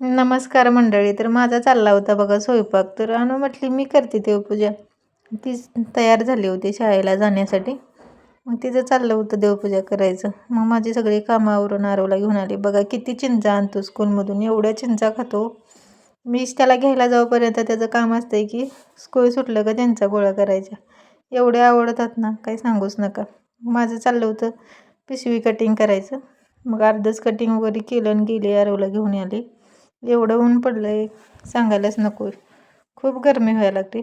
नमस्कार मंडळी. तर माझा चालला होता बघा स्वयंपाक. तर अनु म्हटली मी करते देवपूजा. तीच तयार झाली होती शाळेला जाण्यासाठी. मग तिचं चाललं होतं देवपूजा करायचं. मग माझी सगळी कामं आवरून आरवला घेऊन आली. बघा किती चिंचा आणतो स्कूलमधून, एवढ्या चिंचा खातो. मीच त्याला घ्यायला जाऊपर्यंत त्याचं काम असतंय की स्कूल सुटलं का चिंचा गोळा करायच्या. एवढ्या आवडतात ना, काही सांगूच नका. माझं चाललं होतं पिशवी कटिंग करायचं. मग अर्धच कटिंग वगैरे केलं आणि गेली, आरवला घेऊन आली. एवढं ऊन पडलं आहे सांगायलाच नको. खूप गरमी व्हायला लागते.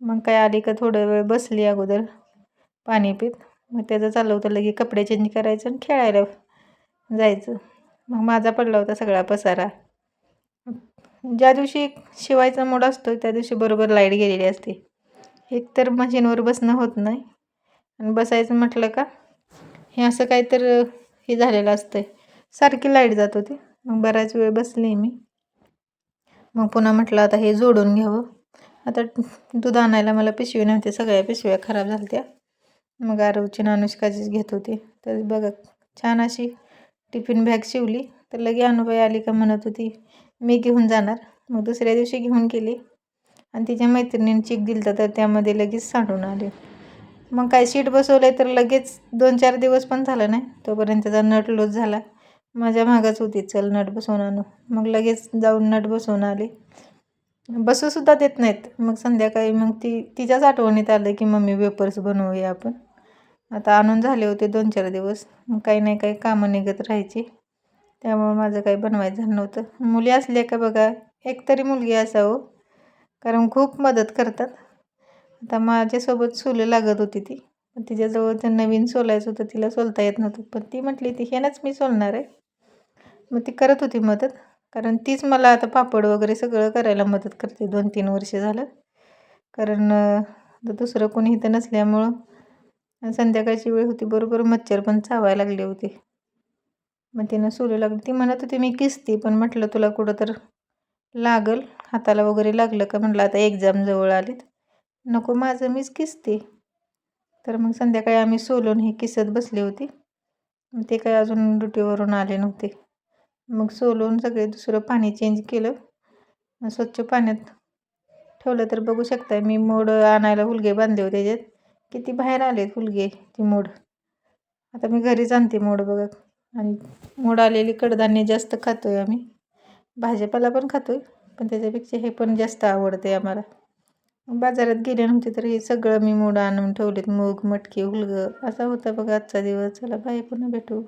मग काय आली का थोडा वेळ बसली अगोदर पाणी पीत. मग त्याचं चाललं होतं लगे कपडे चेंज करायचं आणि खेळायला जायचं. मग माझा पडला होता सगळा पसारा. ज्या दिवशी शिवायचा मूड असतो त्या दिवशी बरोबर लाईट गेलेली असते. एकतर मशीनवर बसणं होत नाही आणि बसायचं म्हटलं का हे असं काहीतर हे झालेलं असतंय. सारखी लाईट जात होती. मग बराच वेळ बसली मी. मग पुन्हा म्हटलं आता हे जोडून घ्यावं. आता दूध आणायला मला पिशवी नव्हती, सगळ्या पिशव्या खराब झाल्या त्या. मग आरवची आणि अनुष्काचीच घेत होती. तर बघा छान अशी टिफिन बॅग शिवली. तर लगे अनुबाई आली का म्हणत होती मी घेऊन जाणार. मग दुसऱ्या दिवशी घेऊन गेली आणि तिच्या मैत्रिणीने चिक दिलं तर त्यामध्ये लगेच सांडून आले. मग काय शीट बसवलं तर लगेच 2-4 दिवस पण झालं नाही तोपर्यंत त्याचा नट लूज झाला. माझ्या मागच होती चल नट बसवून आणू. मग लगेच जाऊन नट बसवून आले. बसूसुद्धा देत नाहीत. मग संध्याकाळी मग तिच्याच आठवणीत आलं की मम्मी वेपर्स बनवूया आपण. आता आणून झाले होते 2-4 दिवस. मग काही नाही काही कामं निघत राहायची. त्यामुळे माझं काही बनवायचं झालं नव्हतं. मुली असल्या का बघा एकतरी मुलगी असावं, कारण खूप मदत करतात. आता माझ्यासोबत सोलं लागत होती ती. तिच्याजवळ ते नवीन सोलायचं होतं, तिला सोलता येत नव्हतं. पण ती म्हटली ती ह्यानंच मी सोलणार आहे. मग ती करत होती मदत. कारण तीच मला आता पापड वगैरे सगळं करायला मदत करते 2-3 वर्ष झालं. कारण दुसरं कोणी इथं नसल्यामुळं संध्याकाळची वेळ होती, बरोबर मच्छर पण चावायला लागले होते. मग तिनं सोलू लागली. ती म्हणत होती मी किसते, पण म्हटलं तुला कुठं तर लागल हाताला वगैरे लागलं का म्हटलं आता एक्झाम जवळ आलीत, नको माझं मीच किसते. तर मग संध्याकाळी आम्ही सोलून हे किसत बसली होती. ते काय अजून ड्युटीवरून आले नव्हते. मग सोलून सगळे दुसरं पाणी चेंज केलं. स्वच्छ पाण्यात ठेवलं तर बघू शकताय मी मोड आणायला हुलगे बांधले होते त्याच्यात. किती बाहेर आलेत हुलगे ती मोड. आता मी घरीच आणते मोड बघा. आणि मोड आलेली कडधान्य जास्त खातो आहे आम्ही. भाजीपाला पण खातो आहे, पण त्याच्यापेक्षा हे पण जास्त आवडते आम्हाला. बाजारात गेले नव्हते तर हे सगळं मी मोड आणून ठेवलेत. मूग, मटकी, हुलगं असा होता बघा आजचा दिवस. चला बाय, पुन्हा भेटू.